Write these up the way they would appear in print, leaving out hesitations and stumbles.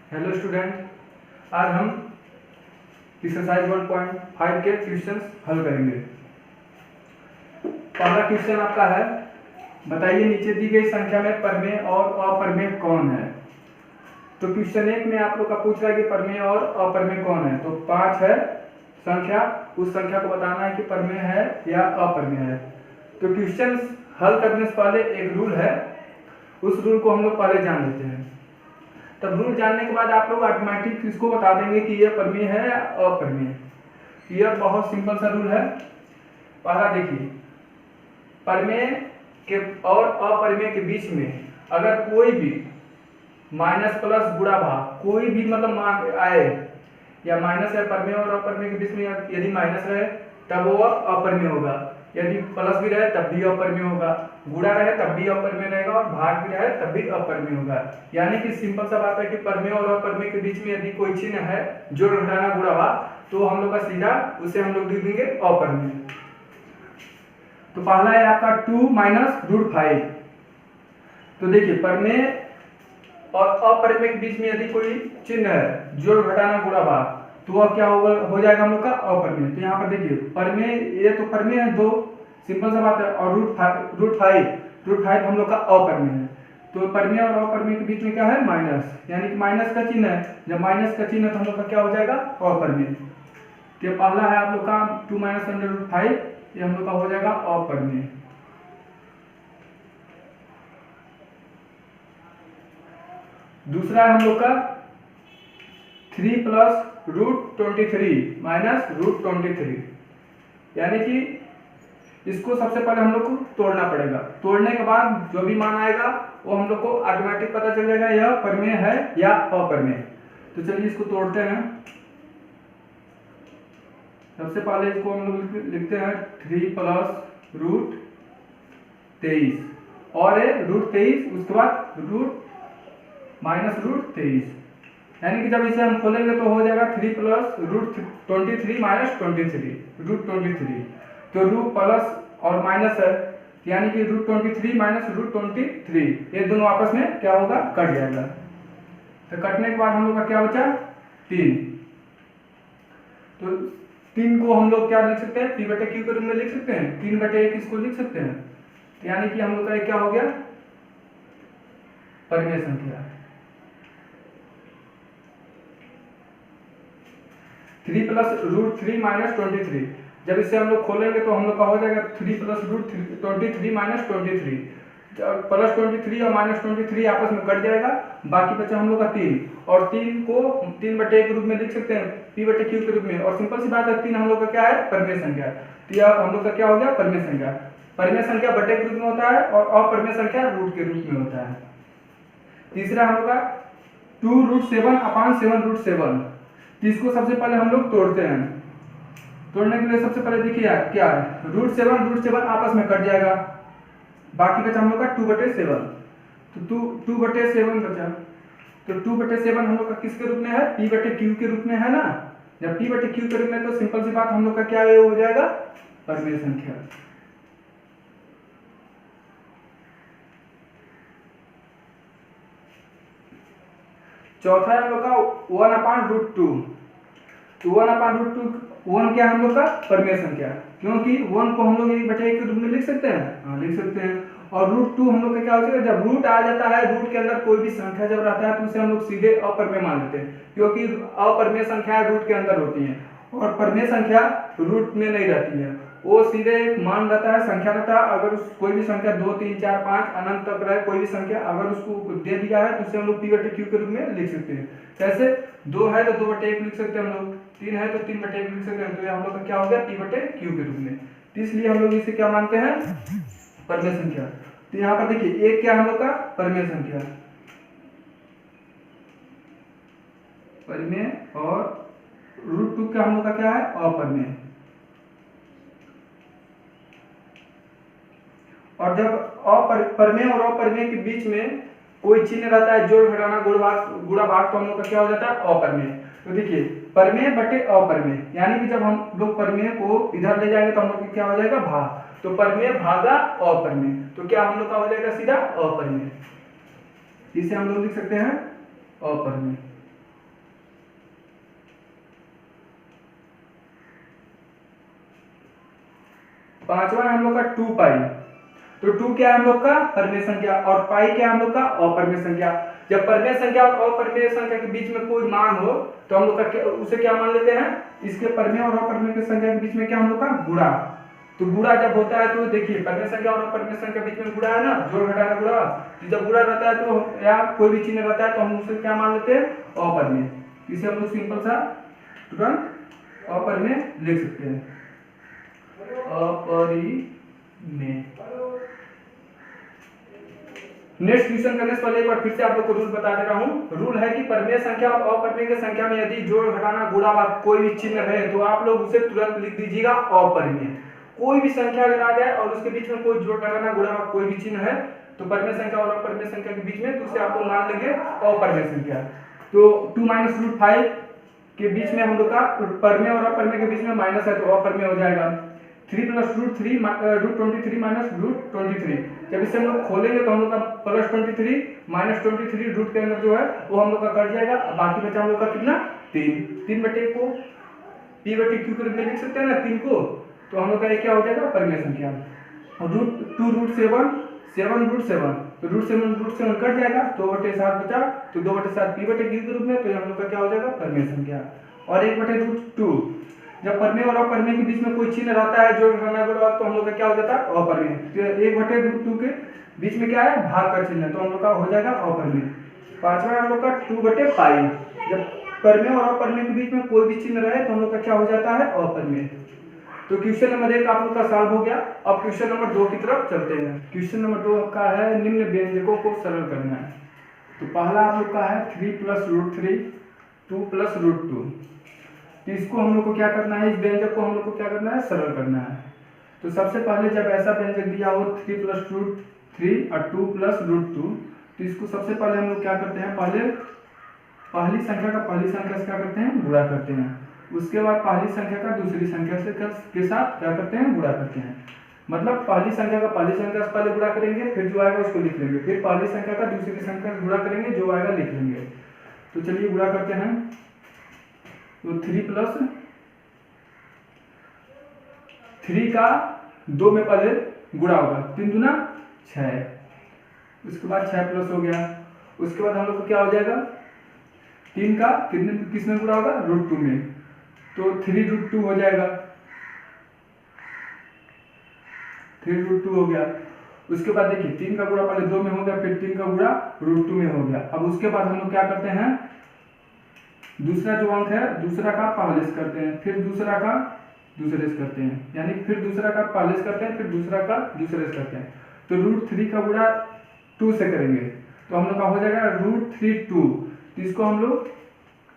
Hello student, आज हम exercise 1.5 के क्वेश्चंस हल करेंगे। पहला क्वेश्चन आपका है, बताइए नीचे दी गई संख्या में परमेय और अपरमेय कौन है। तो क्वेश्चन 1 में आप लोग का पूछ रहा है कि परमेय और अपरमेय कौन है। तो 5 है संख्या, उस संख्या को बताना है कि परमेय है या अपरमेय है। तो क्वेश्चन हल करने से पहले एक रूल है, उस रूल को हम लोग पहले जान लेते हैं। तब रूल जानने के बाद आप लोग ऑटोमेटिक इसको बता देंगे कि यह परमेय है या अपरमेय। यह बहुत सिंपल सा रूल है। पहला देखिए, परमेय के और अपरमेय के बीच में अगर कोई भी माइनस प्लस गुणा भाग कोई भी मतलब मान आए, या माइनस है परमेय और अपरमेय के बीच में यदि माइनस रहे तब वो अपरमेय होगा, यदि प्लस भी रहे तब भी अपरमेय होगा, गुणा रहे तब भी अपरमेय रहेगा और भाग भी रहे तब भी अपरमेय होगा। यानी कि सिंपल सा बात है कि परमेय और अपरमेय के बीच में यदि कोई चिन्ह है जोड़ घटाना गुणा भाग, तो हम लोग का सीधा उसे हम लोग लिख देंगे अपरमेय। तो पहला है आपका 2 माइनस रूट 5। तो देखिए परमेय और अपरमेय के बीच में यदि कोई चिन्ह है जोड़ घटाना गुणा भाग, तो वह क्या होगा, हो जाएगा हम लोग का अपरमेय। तो यहाँ पर देखिए परमेय, ये तो परमेय है 2, सिंपल सा बात है, और रूट 5 हम लोग का अपरमेय है। तो परमेय और अपरमेय के बीच में क्या है, माइनस, यानी कि माइनस का चिन्ह है। जब माइनस का चिन्ह है तो हम लोग का क्या हो जाएगा, अपरमेय। तो पहला है आप लोग का 2 माइनस अंडर रूट 5, ये हम लोग का हो जाएगा अपरमेय। दूसरा है हम लोग का 3 प्लस रूट 23 माइनस रूट 23, यानी कि इसको सबसे पहले हम लोग को तोड़ना पड़ेगा। तोड़ने के बाद जो भी मान आएगा वो हम लोग को ऑटोमेटिक पता चल जाएगा यह परमेय है या अपरमेय। तो चलिए इसको तोड़ते हैं। सबसे पहले इसको हम लोग लिखते हैं 3 प्लस रूट 23 और रूट 23, उसके बाद रूट माइनस रूट 23, यानी कि जब इसे हम खोलेंगे तो हो जाएगा 3 प्लस रूट 23 माइनस 23 रूट 23। तो रूट प्लस और माइनस है, यानी कि रूट 23 माइनस रूट 23, ये दोनों आपस में क्या होगा, कट जाएगा। तो कटने के बाद हम लोग का क्या बचा, 3। तो 3 को हम लोग क्या लिख सकते हैं, p बटे q के रूप में लिख सकते हैं, 3 बटे 1 इसको लिख सकते हैं। तो यानी कि हम लोग का क्या हो गया, परमेय संख्या। 3 प्लस रूट 3 माइनस 23, जब इसे हम लोग खोलेंगे तो हम लोग का हो जाएगा 3 प्लस रूट 23 माइनस 23। प्लस 23 और माइनस 23 आपस में कट जाएगा, बाकी बचा हम लोग का 3, और 3 को 3 बटे 1 के रूप में लिख सकते हैं, p बटे q के रूप में। और सिंपल सी बात है, 3 हम लोग का क्या है, परमेय संख्या। तो यह हम लोग का क्या हो गया, परमेय संख्या। परमेय संख्या बटे के रूप में होता है और अपरमेय संख्या रूट के रूप में होता है। तीसरा हम लोग का 2 रूट 7 अपान 7 रूट 7। तो इसको सबसे पहले हम लोग तोड़ते हैं। तोड़ने के लिए सबसे पहले देखिए क्या है, रूट 7 आपस में कट जाएगा, बाकी बचा हम लोग का 2 बटे 7। तो 2 बटे 7 बचा। तो 2 बटे 7 हम लोग का किसके रूप में है, p बटे q के रूप में है ना। जब p बटे q के रूप में, तो सिंपल सी बात हम लोग का क्या हो जाएगा, परमेय संख्या। चौथा है हम लोग का 1 अपान रूट 2। तो 1 अपान रूट 2, 1 क्या है हम लोग का, परमेय संख्या, क्योंकि 1 को हम लोग 1 बटे 1 के रूप में लिख सकते हैं, हाँ लिख सकते हैं। और रूट 2 हम लोग का क्या हो जाएगा, जब रूट आ जाता है, रूट के अंदर कोई भी संख्या जब रहता है तो उसे हम लोग सीधे अपरमेय मान लेते हैं, क्योंकि अपरमेय संख्या रूट के अंदर होती हैं और परमेय संख्या रूट में नहीं रहती है, वो सीधे एक मान रहता है, संख्या रहता है। अगर कोई भी संख्या 2 3 4 5 अनंत तक रहे, कोई भी संख्या अगर उसको दे दिया है तो उसे हम लोग p बटे q के रूप में लिख सकते हैं। कैसे, 2 है तो 2 बटे 1 लिख सकते हैं हम लोग, 3 है तो 3 बटे 1 लिख सकते हैं। तो ये हम लोग का क्या हो गया, p बटे q के रूप में। तो इसलिए हम लोग इसे क्या मानते हैं, परमेय संख्या। तो यहाँ पर देखिए 1 क्या हम लोग का, परमेय संख्या, परमेय, और रूट 2 का हम लोग का क्या है, अपरमेय। और जब परमेय और अपरमेय के बीच में कोई चिन्ह रहता है जोड़ घटाना गुणा भाग, तो हम लोग का क्या हो जाता है, अपरमेय। तो देखिए परमेय बटे अपरमेय, यानी कि जब हम लोग परमेय को इधर ले जाएंगे तो हम लोग क्या हो जाएगा, भाग। तो परमेय भागा अपरमेय, तो क्या हम लोग का हो जाएगा सीधा अपरमेय। इसे हम लोग लिख सकते हैं अपरमेय। पांचवा है हम लोग का 2 पाई। तो 2 क्या है हम लोग का परिमेय संख्या और पाई क्या है हम लोग का अपरिमेय संख्या। जब परिमेय संख्या और अपरिमेय संख्या के बीच में कोई मान हो तो हम लोग का उसे क्या मान लेते हैं, इसके परिमेय और अपरिमेय की संख्या के बीच में क्या हम लोग का गुणा। तो गुणा जब होता है तो देखिए परिमेय संख्या और अपरिमेय संख्या के बीच में गुणा है ना, जोड़ घटाना गुणा। तो जब गुणा रहता है तो या कोई भी चिन्ह रहता है तो हम उसे क्या मान लेते हैं, अपरिमेय। इसे हम लोग सिंपल सा तुरंत अपरिमेय लिख सकते हैं, अपरिमेय। नेक्स्ट क्वेश्चन करने से पहले एक बार फिर से आप लोग को रूल बता दे रहा हूँ। रूल है कि परिमेय संख्या और अपरिमेय की संख्या में यदि जोड़ घटाना गुणा कोई भी चिन्ह रहे तो आप लोग उसे तुरंत लिख दीजिएगा अपरिमेय। कोई भी संख्या अगर आ जाए और उसके बीच में कोई जोड़ घटाना गुणा कोई भी चिन्ह है तो परिमेय संख्या और अपरिमेय संख्या के बीच में तो उसे आप लोग मान लेंगे अपरिमेय संख्या। तो 2 - √5 के बीच में हम लोग का परिमेय और अपरिमेय के बीच में माइनस है तो अपरिमेय हो जाएगा। 3 + √3 √23 - √23। जब इसे हम लोग खोलेंगे तो हम लोग का +23 -23 रूट के अंदर जो है वो हम लोग का कट जाएगा। बाकी बचा हम लोग का कितना 3 बटे को p/q के रूप में लिख सकते हैं ना 3 को। तो हम लोग का ये क्या हो जाएगा परिमेय संख्या। √2 7 √7 तो √7 कट जाएगा, 2/7 बचा तो 2/7 p/q के रूप में। तो हम लोग का क्या हो जाएगा परिमेय संख्या। और 1/√2 जब परिमेय और अपरिमेय के बीच में कोई चिन्ह रहता है जोड़ घटाना गुणा तो हम लोग का क्या हो जाता है अपरिमेय। तो 1/√2 के बीच में क्या है भाग का चिन्ह, तो हम लोग का हो जाएगा अपरिमेय। पांचवा हम लोग का 2/पाई। जब परिमेय और अपरिमेय के बीच में कोई भी चिन्ह रहे तो हम लोग का क्या हो जाता है अपरिमेय। तो क्वेश्चन नंबर 1 आप लोग का सॉल्व हो गया। अब क्वेश्चन नंबर 2 की तरफ चलते हैं। क्वेश्चन नंबर 2 आपका है निम्न व्यंजकों को सरल करना है। तो पहला आप लोग का है 3 + √3 2 + √2। तो इसको हम लोग को क्या करना है, इस व्यंजक को हम लोग को क्या करना है सरल करना है। तो सबसे पहले जब ऐसा व्यंजक दिया हो 3 + √3 और 2 + √2 तो इसको सबसे पहले हम लोग क्या करते हैं, पहले पहली संख्या का पहली संख्या से क्या करते हैं गुणा करते हैं। उसके बाद पहली संख्या का दूसरी संख्या से के साथ क्या करते हैं गुणा करते हैं। मतलब पहली संख्या का पहली संख्या से पहले गुणा करेंगे, फिर जो आएगा उसको लिख लेंगे, फिर पहली संख्या का दूसरी संख्या से गुणा करेंगे, जो आएगा लिख लेंगे। तो चलिए गुणा करते हैं। तो 3 का 2 में पहले गुणा होगा, 3 दूना 6। उसके बाद 6 प्लस हो गया। उसके बाद हम लोग को क्या हो जाएगा 3 का किस में गुणा होगा √2 में, तो 3√2 हो जाएगा। 3√2 हो गया। उसके बाद देखिए 3 का गुणा पहले 2 में हो गया, फिर 3 का गुणा √2 में हो गया। अब उसके बाद हम लोग क्या करते हैं, दूसरा जो अंक है दूसरा का पहले से करते हैं, फिर दूसरा का दूसरे से करते हैं, यानी फिर दूसरा का पहले से करते हैं, फिर दूसरा का दूसरे से करते हैं। तो √3 का गुणा 2 से करेंगे तो हम लोग का हो जाएगा √3(2). तो इसको हम लोग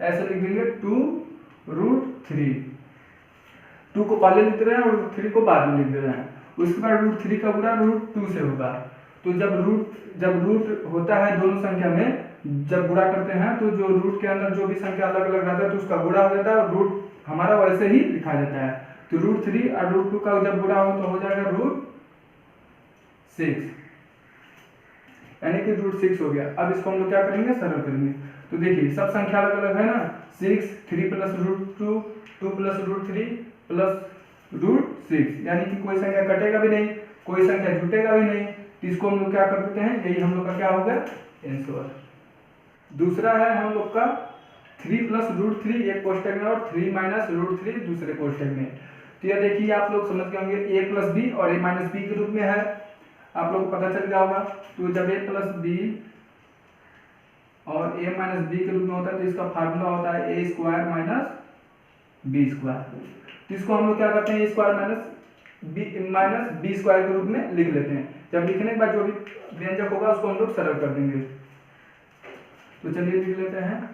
ऐसे लिख देंगे 2√3। 2 को पहले लिख रहे हैं और 3 को बाद में लिख रहे हैं। उसके बाद √3 का गुणा √2 से होगा। तो जब रूट होता है दोनों संख्या में, जब गुणा करते हैं तो जो रूट के अंदर जो भी संख्या अलग अलग रहता है तो उसका गुणा हो जाता है और रूट हमारा वैसे ही लिखा जाता है। तो √3 और √2 का जब गुणा हो तो हो जाएगा √6, यानी कि √6 हो गया। अब इसको हम लोग क्या करेंगे सरल करेंगे। तो देखिए सब संख्या अलग अलग है ना, 6 3 + √2 2 + √3 + √6, यानी कि कोई संख्या कटेगा भी नहीं, कोई संख्या जुटेगा भी नहीं। तो इसको हम लोग क्या कर देते हैं, यही हम लोग का क्या होगा आंसर। दूसरा है हम लोग का 3 + √3 एक कोष्टक में और 3 - √3 दूसरे कोष्टक में। तो यह देखिए आप लोग समझ गए होंगे a + b और a - b के रूप में है, आप लोग को पता चल गया होगा। तो जब a + b और a - b के रूप में होता है तो इसका फार्मूला होता है a² - b²। तो इसको हम लोग क्या करते हैं a² - b² के रूप में लिख लेते हैं। जब लिखने के बाद जो भी व्यंजक होगा उसको हम लोग सरल कर देंगे। तो चलिए लिख लेते हैं,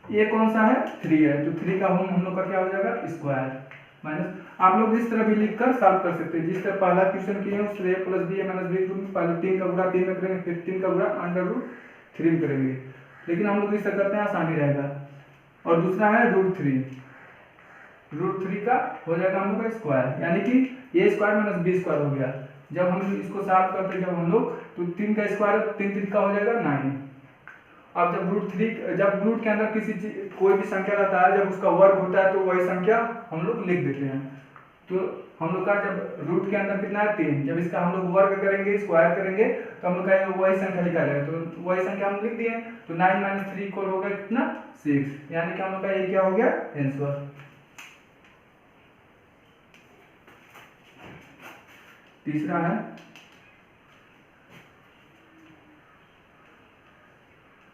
ये कौन सा है 3 है, तो 3 का हम लोग का क्या हो जाएगा स्क्वायर माइनस। आप लोग इस तरह भी लिखकर सॉल्व कर सकते हैं, जिस तरह पहला क्वेश्चन किए उस तरह a + b a - b के रूप में पहले 3 का गुणा 3 में करेंगे, फिर 3 का गुणा √3 में करेंगे, लेकिन हम लोग इस तरह करते हैं आसानी रहेगा। और दूसरा है √3 का हो जाएगा हम लोग का स्क्वायर, यानी कि a² - b² हो गया। जब हम इसको सॉल्व करते हैं जब हम लोग तो 3 का स्क्वायर 3 3 का हो जाएगा 9। अब जब रूट के अंदर कोई भी संख्या रहता है, जब उसका वर्ग होता है तो वही संख्या हम लोग लिख देते हैं। तो हम लोग का जब रूट के अंदर कितना है 3, जब इसका हम लोग वर्ग करेंगे स्क्वायर करेंगे तो हम लोग का वही संख्या लिखा जाएगा, तो वही संख्या हम लिख दिए। तो 9 - 3 इक्वल हो गया कितना 6, यानी कि हम लोग का ये क्या हो गया आंसर। तीसरा है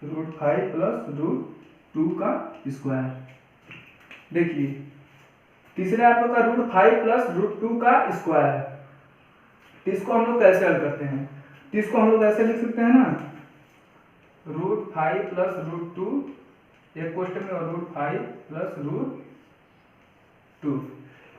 √5 + √2 का स्क्वायर। देखिए तीसरा आप लोग का √5 + √2 का स्क्वायर है, तो इसको हम लोग कैसे हल करते हैं, तो इसको हम लोग ऐसे लिख सकते हैं ना, √5 + √2 एक कोष्टक में और √5 + √2,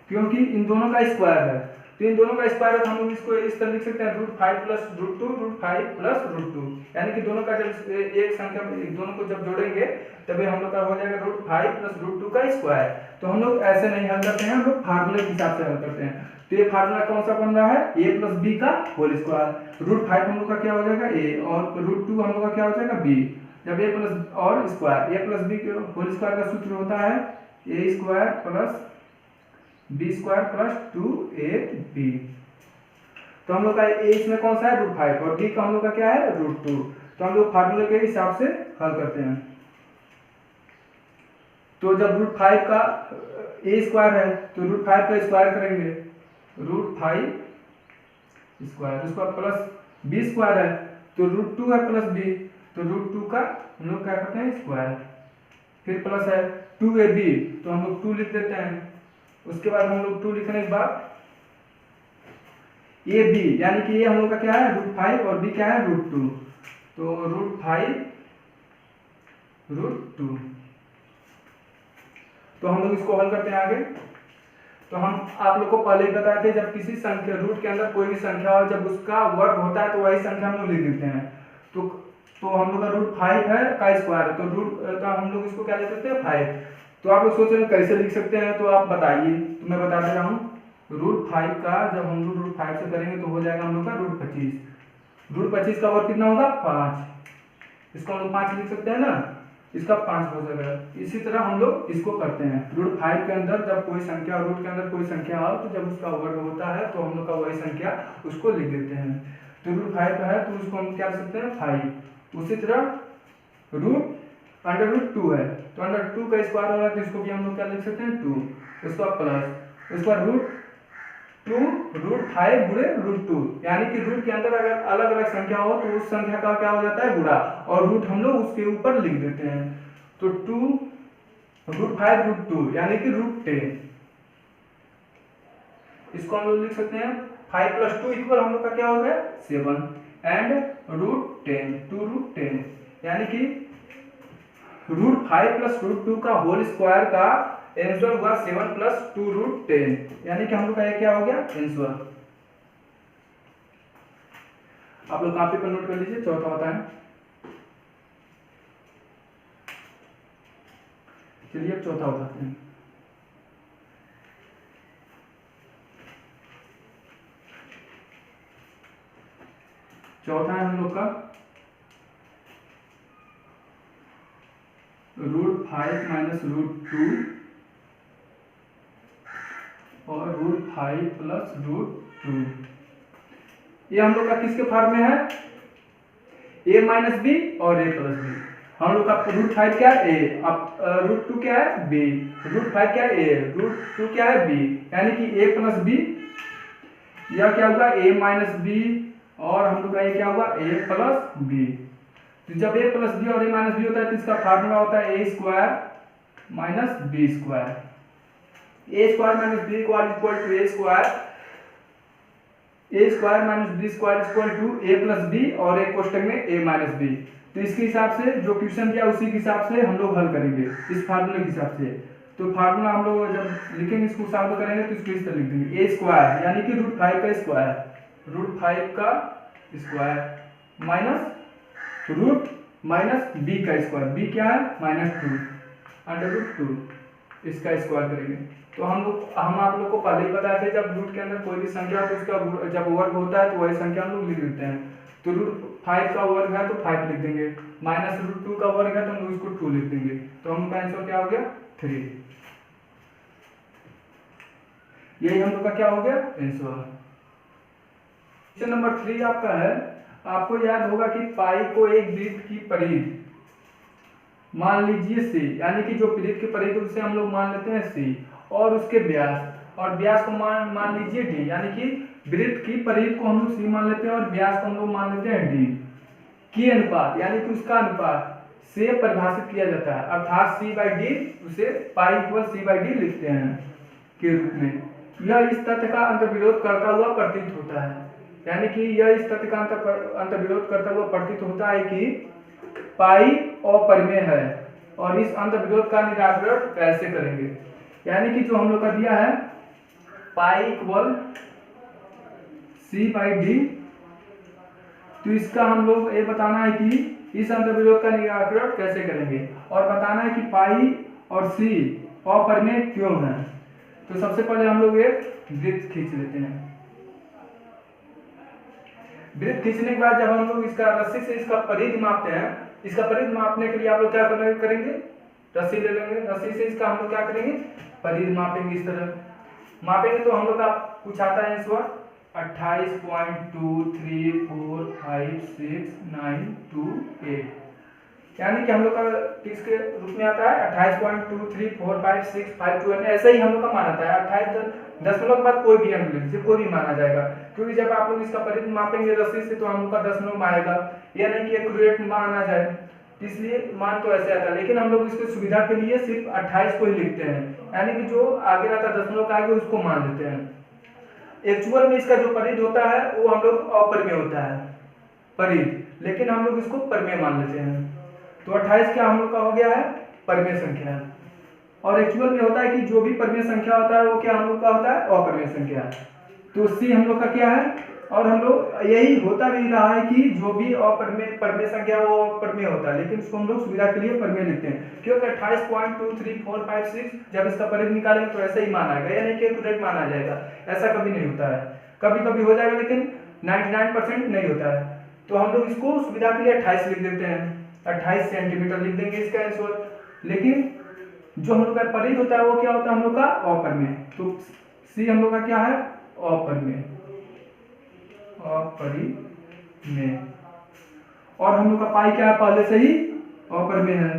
क्योंकि इन दोनों का स्क्वायर है, तो इन दोनों का स्क्वायर है तो हम लोग इसको इस तरह लिख सकते हैं √5 + √2 √5 + √2, यानी कि दोनों का जब एक संख्या दोनों को जब जोड़ेंगे तभी हम लोग का हो जाएगा √5 + √2 का स्क्वायर। तो हम लोग ऐसे नहीं हल करते हैं, हम लोग फार्मूले के हिसाब से हल करते हैं। तो ये फार्मूला कौन सा बन रहा है, a + b का होल स्क्वायर। √5 हम लोग का क्या हो जाएगा a और √2 हम लोग का क्या हो जाएगा b, जब a प्लस और स्क्वायर a + b के होल स्क्वायर का सूत्र होता है a² + b² + 2ab। तो हम लोग का a इसमें कौन सा है √5 और b का हम लोग का क्या है √2, तो हम लोग फार्मूले के हिसाब से हल करते हैं। तो जब √5 का a² है तो √5 का स्क्वायर करेंगे, √5 स्क्वायर उसका प्लस b² है तो √2 है प्लस b, तो √2 का हम लोग क्या करते हैं स्क्वायर, फिर प्लस है 2ab तो हम लोग 2 लिख देते हैं। उसके बाद हम लोग 2 लिखने के बाद ए बी, यानी कि ये हम लोग का क्या है √5 और b क्या है √2, तो √5 √2। तो हम लोग इसको हल करते हैं आगे। तो हम आप लोग को पहले ही बताए थे जब किसी संख्या रूट के अंदर कोई भी संख्या हो जब उसका वर्ग होता है तो वही संख्या हम लोग लिख देते हैं। तो हम लोग का √5 है का स्क्वायर है तो हम लोग इसको क्या लिख सकते हैं 5। तो आप लोग सोच रहे हैं कैसे लिख सकते हैं, तो आप बताइए, तो मैं बता दे रहा हूँ। √5 का जब हम लोग √5 से करेंगे तो हो जाएगा हम लोग का √25। √25 का वर्ग कितना होगा 5, इसको हम लोग 5 लिख सकते हैं ना, इसका 5 हो जाएगा। इसी तरह हम लोग इसको करते हैं, √5 के अंदर जब कोई संख्या रूट के अंदर कोई संख्या हो तो जब उसका वर्ग होता है तो हम लोग का वही संख्या उसको लिख देते हैं। तो √5 है तो उसको हम क्या लिख सकते हैं 5। उसी तरह √2 है तो √2 का स्क्वायर हो रहा है तो इसको भी हम लोग क्या लिख सकते हैं 2, उसका प्लस उसका √2 √5 गुणे √2, यानी कि रूट के अंदर अगर अलग अलग संख्या हो तो उस संख्या का क्या हो जाता है गुणा और रूट हम लोग उसके ऊपर लिख देते हैं। तो 2 √5 √2 यानी कि √10, इसको हम लोग लिख सकते हैं 5 + 2 इक्वल हम लोग का क्या हो गया 7 एंड √10 2√10, यानी कि √5 + √2 का होल स्क्वायर का आंसर हुआ 7 + 2√10, यानी कि हम लोग का ये क्या हो गया आंसर। आप लोग कॉपी पर नोट कर लीजिए, चौथा होता है। चलिए अब चौथा उठाते हैं। चौथा है हम लोग का √5 - √2 और √5 + √2। ये हम लोग का किसके फॉर्म में है a - b और a + b। हम लोग का √5 क्या है a, अब √2 क्या है b, √5 क्या है a, √2 क्या है b, यानी कि a + b, यह क्या होगा a - b और हम लोग का ये क्या होगा a + b। तो जब a + b और a - b होता है तो इसका फार्मूला होता है a² - b²। a² - b = a² a² - b और एक कोष्टक में a - b। तो इसके हिसाब से जो क्वेश्चन दिया उसी के हिसाब से हम लोग हल करेंगे इस फार्मूले के हिसाब से। तो फार्मूला हम लोग जब लिखेंगे इसको सॉल्व करेंगे तो इसको इस तरह लिख देंगे a² यानी कि √5 का स्क्वायर, √5 का स्क्वायर माइनस b का स्क्वायर, b क्या है -2 √2, इसका स्क्वायर करेंगे। तो हम आप लोग को पहले ही बताया था जब रूट के अंदर कोई भी संख्या तो उसका जब वर्ग होता है तो वही संख्या हम लोग लिख देते हैं। तो √5 का वर्ग है तो 5 लिख देंगे, -√2 का वर्ग है तो हम लोग इसको 2 लिख देंगे। तो हम का आंसर क्या हो गया 3। यही हम लोग का क्या हो गया आंसर। क्वेश्चन नंबर 3 आपका है, आपको याद होगा कि पाई को एक वृत्त की परिधि मान लीजिए सी, यानी कि जो वृत्त की परिधि उसे हम लोग मान लेते हैं सी, और उसके व्यास और व्यास को मान लीजिए डी, यानी कि वृत्त की परिधि को हम लोग सी मान लेते हैं और व्यास को हम लोग मान लेते हैं डी की अनुपात, यानी कि उसका अनुपात से परिभाषित किया जाता है, अर्थात सी बाई डी, उसे pi equal C by D लिखते हैं के रूप में। यह इस तथ्य का अंतर्विरोध करता हुआ प्रतीत होता है, यानी कि यह इस तथ्य का अंतर्विरोध करता हुआ प्रतीत होता है कि पाई अपरिमेय है, और इस अंतर्विरोध का निराकरण कैसे करेंगे। यानी कि जो हम लोग का दिया है pi equal C by D, तो इसका हम लोग ये बताना है कि इस अंतर्विरोध का निराकरण कैसे करेंगे, और बताना है कि पाई और सी अपरिमेय क्यों है। तो सबसे पहले हम लोग एक वृत्त खींच लेते हैं। वृत्त खींचने के बाद जब हम लोग इसका रस्सी से इसका परिधि मापते हैं, इसका परिधि मापने के लिए आप लोग क्या करेंगे, रस्सी ले लेंगे, रस्सी से इसका हम लोग क्या करेंगे, परिधि मापेंगे। इस तरह मापेंगे तो हम लोग का कुछ आता है आंसर 28.23456928, यानी कि हम लोग का किसके रूप में आता है 28.234565 ऐसे ही हम लोग का मान आता है। 28 दशमलव के बाद कोई भी अंक ले लीजिए, कोई भी माना जाएगा, क्योंकि जब आप लोग इसका परिधि मापेंगे रस्सी से तो हम लोग का दशमलव आएगा, यह नहीं कि एक्यूरेट मान आ जाए, इसलिए मान तो ऐसे आता है। लेकिन हम लोग इसकी सुविधा के लिए सिर्फ 28 को ही लिखते हैं, यानी कि जो आगे रहता है दशमलव का आगे उसको मान लेते हैं। एक्चुअल में इसका जो परिधि होता है वो हम लोग अपरिमेय होता है परिधि, लेकिन हम लोग इसको परिमेय मान लेते हैं। तो 28 क्या हम लोग का हो गया है परिमेय संख्या, और एक्चुअल में होता है कि जो भी परिमेय संख्या होता है वो क्या हम लोग का होता है अपरिमेय संख्या। तो सी हम लोग का क्या है, और हम लोग यही होता भी रहा है कि जो भी परिमेय संख्या वो परिमेय होता है, लेकिन उसको हम लोग सुविधा के लिए परिमेय लिखते हैं, क्योंकि 28.23456 जब इसका परिधि निकालेंगे तो ऐसे ही मान आएगा, यानी कि एक्यूरेट मान आ जाएगा, ऐसा कभी नहीं होता है। कभी कभी हो जाएगा लेकिन 99% नहीं होता है। तो हम लोग इसको सुविधा के लिए 28 लिख देते हैं, 28 सेंटीमीटर लिख देंगे इसका आंसर। लेकिन जो हम लोग का परिधि होता है वो क्या होता है हम लोग का अपरिमेय। तो सी हम लोग का क्या है अपरिमेय, अपरिमेय। और हम लोग का पाई क्या है पहले से ही अपरिमेय है,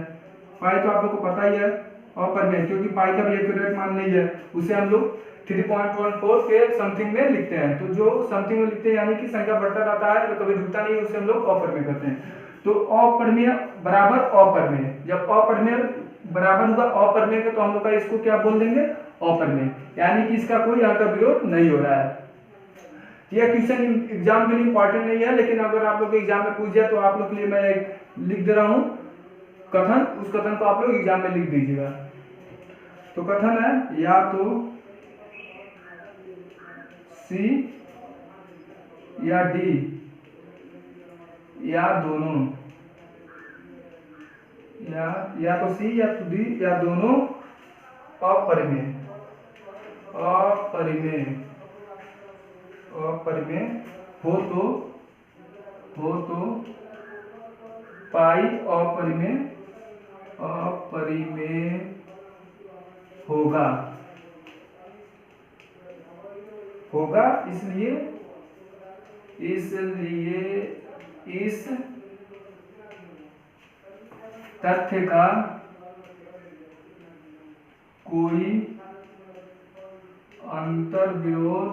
पाई तो आप लोग को पता ही है अपरिमेय, क्योंकि पाई का भी एक्यूरेट मान नहीं है, उसे हम लोग 3.14 के समथिंग में लिखते हैं। तो जो समथिंग में लिखते हैं यानी कि संख्या बढ़ता रहता है तो कभी रुकता नहीं है, उसे हम लोग अपरिमेय करते हैं। तो अपरिमेय बराबर अपरिमेय, जब अपरिमेय बराबर होगा अपरिमेय के तो हम लोग का इसको क्या बोल देंगे अपरिमेय, यानी कि इसका कोई अंतर्विरोध नहीं हो रहा है। यह क्वेश्चन एग्जाम के लिए इंपॉर्टेंट नहीं है, लेकिन अगर आप लोग एग्जाम में पूछ जाए तो आप लोग के लिए मैं लिख दे रहा हूं कथन, उस कथन को आप लोग एग्जाम में लिख दीजिएगा। तो कथन है या तो सी या डी या दोनों, या तो सी या तो डी या दोनों अपरिमेय हो तो पाई अपरिमेय होगा, इसलिए इस तथ्य का कोई अंतर्विरोध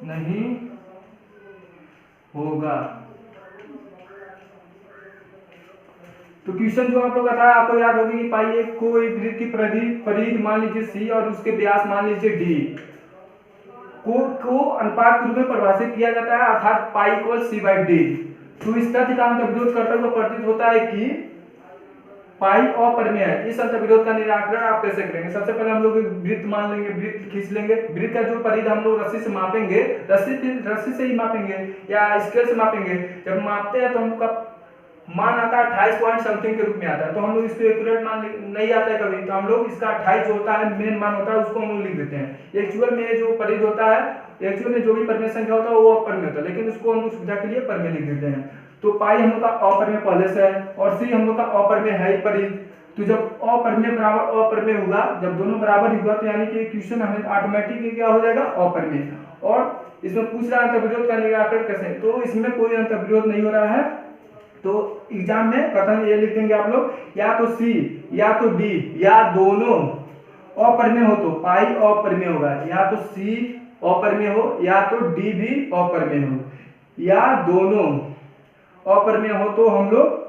नहीं होगा। तो क्वेश्चन जो आप लोग का था आपको याद होगी कि पाई एक को एक वृत्त की परिधि मान लीजिए सी और उसके व्यास मान लीजिए डी को अनुपात के रूप में परिभाषित किया जाता है, अर्थात pi equal C by D. तो इस तथ्य का अंतर्विरोध करते हुए प्रतीत होता है कि पाई अपरिमेय है। इस अंतर्विरोध का निराकरण आप कैसे करेंगे? सबसे पहले हम लोग वृत्त मान लेंगे, वृत्त खींच लेंगे, वृत्त का जो परिधि हम लोग रस्सी से मापेंगे, रस्सी से ही मापेंगे या स्केल से मापेंगे। जब मापते हैं तो हम लोग का मान आता है 28 पॉइंट समथिंग के रूप में आता है, तो हम लोग इसको एक्यूरेट मान नहीं आता है कभी, तो हम लोग इसका 28 जो होता है मेन मान होता है उसको हम लोग लिख देते हैं। एक्चुअल में जो परिधि होता है, एक्चुअल में जो भी परिमेय संख्या होता है वो अपरिमेय होता है, लेकिन उसको हम लोग सुविधा के लिए परिमेय लिख देते हैं। तो पाई हम लोग का अपरिमेय पहले से है और सी हम लोग का अपरिमेय है परिधि, तो जब अप्रमेय बराबर अप्रमेय होगा, जब दोनों बराबर ही होगा तो यानी कि क्वेश्चन हमें ऑटोमेटिक क्या हो जाएगा, अप्रमेय। और इसमें पूछ रहा है अंतर्विरोध का निराकरण कैसे, तो इसमें कोई अंतर्विरोध नहीं हो रहा है। तो एग्जाम में कथन ये लिख देंगे आप लोग, या तो सी या तो डी या दोनों अप्रमेय हो तो पाई अप्रमेय होगा, या तो सी अप्रमेय हो या तो डी भी अप्रमेय हो, या दोनों अप्रमेय हो तो हम लोग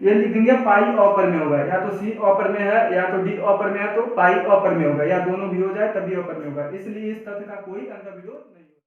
ये लिखेंगे पाई अप्रमेय होगा, या तो सी अप्रमेय है या तो डी अप्रमेय है तो पाई अप्रमेय होगा, या दोनों भी हो जाए तभी अप्रमेय होगा। इसलिए इस तथ्य का कोई अंतर्विरोध नहीं।